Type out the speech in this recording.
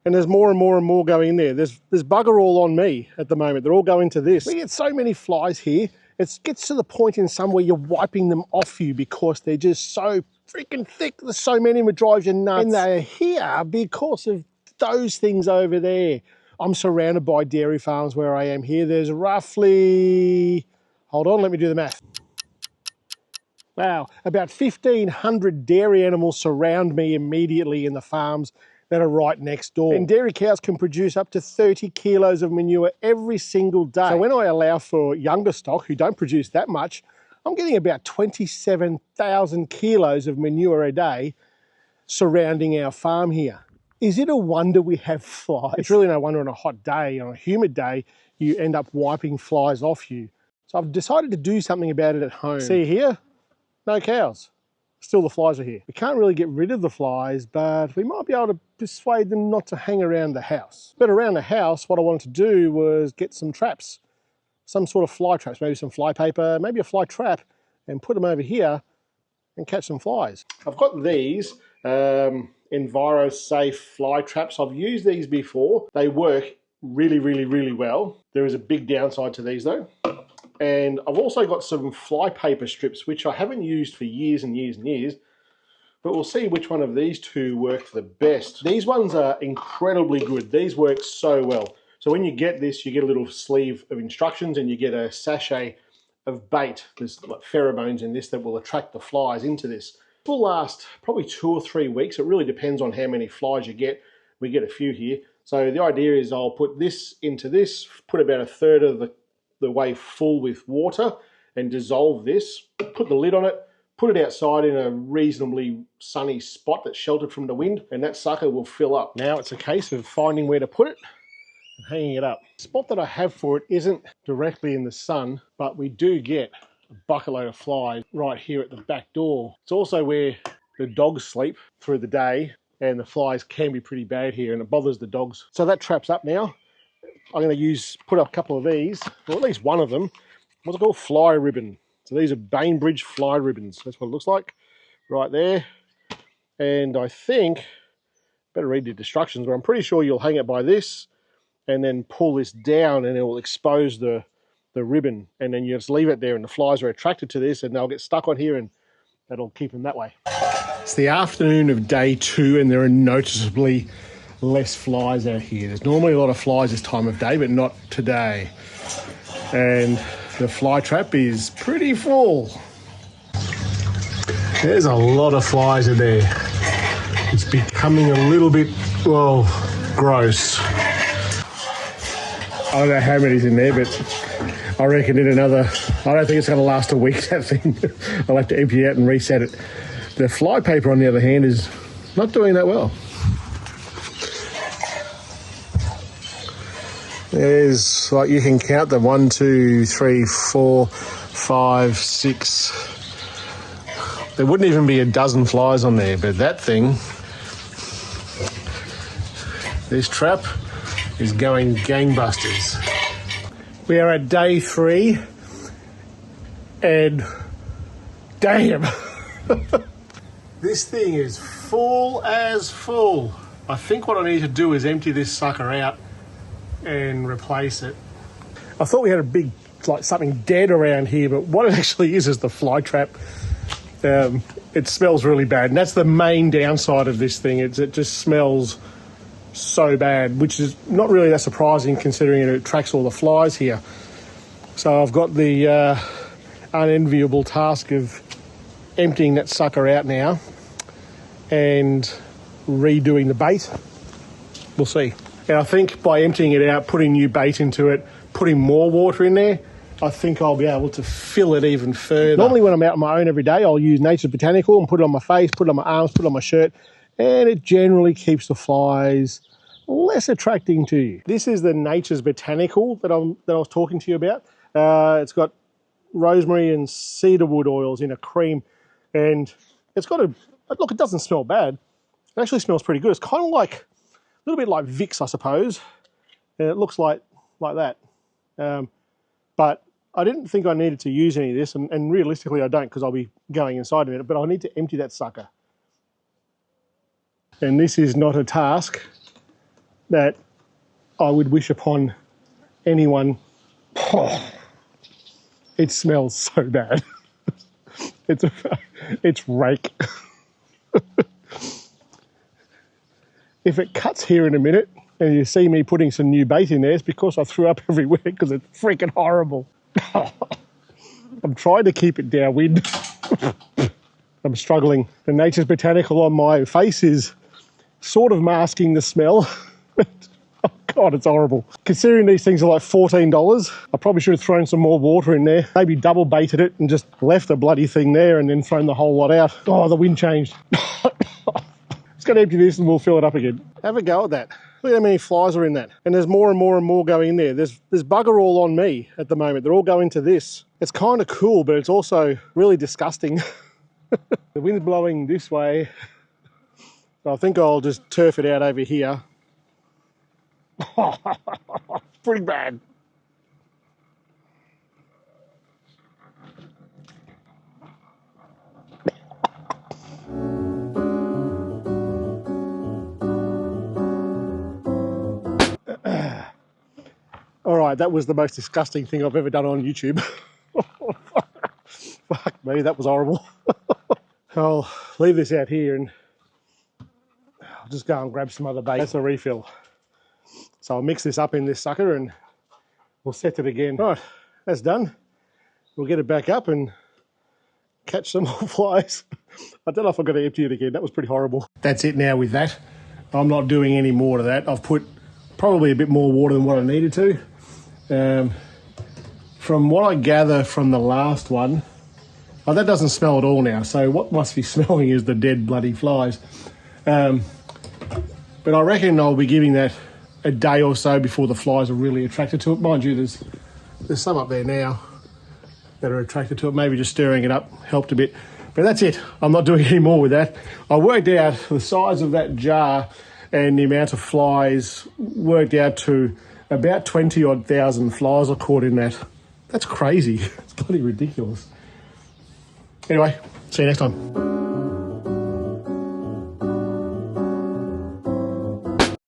And there's more and more and more going in there. There's bugger all on me at the moment. They're all going to this. We get so many flies here. It gets to the point in some where you're wiping them off you because they're just so freaking thick. There's so many, it drives you nuts. And they're here because of those things over there. I'm surrounded by dairy farms where I am here. There's roughly, hold on, let me do the math. Wow, about 1,500 dairy animals surround me immediately in the farms that are right next door. And dairy cows can produce up to 30 kilos of manure every single day. So when I allow for younger stock who don't produce that much, I'm getting about 27,000 kilos of manure a day surrounding our farm here. Is it a wonder we have flies? It's really no wonder on a hot day, on a humid day, you end up wiping flies off you. So I've decided to do something about it at home. See here? No cows. Still the flies are here. We can't really get rid of the flies, but we might be able to persuade them not to hang around the house. But around the house, what I wanted to do was get some traps, some sort of fly traps, maybe some fly paper, maybe a fly trap, and put them over here and catch some flies. I've got these EnviroSafe fly traps. I've used these before. They work really, really, really well. There is a big downside to these though. And I've also got some fly paper strips, which I haven't used for years and years and years, but we'll see which one of these two work the best. These ones are incredibly good. These work so well. So when you get this, you get a little sleeve of instructions and you get a sachet of bait. There's like pheromones in this that will attract the flies into this. It will last probably 2 or 3 weeks. It really depends on how many flies you get. We get a few here. So the idea is I'll put this into this, put about 1/3 of the way full with water and dissolve this, put the lid on it, put it outside in a reasonably sunny spot that's sheltered from the wind, and that sucker will fill up. Now it's a case of finding where to put it and hanging it up. The spot that I have for it isn't directly in the sun, but we do get a bucket load of flies right here at the back door. It's also where the dogs sleep through the day, and the flies can be pretty bad here and it bothers the dogs. So that trap's up now. I'm going to put up a couple of these, or at least one of them, what's it called? Fly ribbon. So these are Bainbridge fly ribbons. That's what it looks like right there. And I think, better read the instructions, but I'm pretty sure you'll hang it by this and then pull this down and it will expose the ribbon. And then you just leave it there and the flies are attracted to this and they'll get stuck on here and that'll keep them that way. It's the afternoon of day 2 and there are noticeably less flies out here. There's normally a lot of flies this time of day, but not today. And the fly trap is pretty full. There's a lot of flies in there. It's becoming a little bit, well, gross. I don't know how many's in there, but I reckon in another, I don't think it's going to last a week, that thing. I'll have to empty it out and reset it. The fly paper, on the other hand, is not doing that well. There's, like, you can count them, 1, 2, 3, 4, 5, 6. There wouldn't even be a dozen flies on there, but that thing, this trap is going gangbusters. We are at day 3 and damn, this thing is full as full. I think what I need to do is empty this sucker out and replace it. I thought we had a big, like, something dead around here, but what it actually is the fly trap. It smells really bad, and that's the main downside of this thing. It just smells so bad, which is not really that surprising considering it attracts all the flies here. So I've got the unenviable task of emptying that sucker out now and redoing the bait. We'll see. And I think by emptying it out, putting new bait into it, putting more water in there, I think I'll be able to fill it even further. Normally when I'm out on my own every day, I'll use Nature's Botanical and put it on my face, put it on my arms, put it on my shirt, and it generally keeps the flies less attracting to you. This is the Nature's Botanical that I was talking to you about. It's got rosemary and cedarwood oils in a cream, and it's got a, look, it doesn't smell bad. It actually smells pretty good. It's kind of like, a little bit like Vicks, I suppose, and it looks like that. But I didn't think I needed to use any of this, and realistically I don't, because I'll be going inside in a minute, but I need to empty that sucker. And this is not a task that I would wish upon anyone. It smells so bad. It's rank. If it cuts here in a minute and you see me putting some new bait in there, it's because I threw up everywhere because it's freaking horrible. I'm trying to keep it downwind. I'm struggling. The Nature's Botanical on my face is sort of masking the smell. Oh God, it's horrible. Considering these things are like $14, I probably should have thrown some more water in there. Maybe double baited it and just left the bloody thing there and then thrown the whole lot out. Oh, the wind changed. Just going to empty this and we'll fill it up again. Have a go at that. Look how many flies are in that. And there's more and more and more going in there. There's bugger all on me at the moment. They're all going to this. It's kind of cool, but it's also really disgusting. The wind's blowing this way. So I think I'll just turf it out over here. Pretty bad. All right, that was the most disgusting thing I've ever done on YouTube. Fuck me, that was horrible. I'll leave this out here and I'll just go and grab some other bait. That's a refill. So I'll mix this up in this sucker and we'll set it again. Right, that's done. We'll get it back up and catch some more flies. I don't know if I'm going to empty it again. That was pretty horrible. That's it now with that. I'm not doing any more to that. I've put probably a bit more water than what I needed to. From what I gather from the last one, oh, that doesn't smell at all now. So what must be smelling is the dead bloody flies. But I reckon I'll be giving that a day or so before the flies are really attracted to it. Mind you, there's some up there now that are attracted to it. Maybe just stirring it up helped a bit. But that's it. I'm not doing any more with that. I worked out the size of that jar and the amount of flies worked out to about 20-odd thousand flies I caught in that. That's crazy. It's bloody ridiculous. Anyway, see you next time.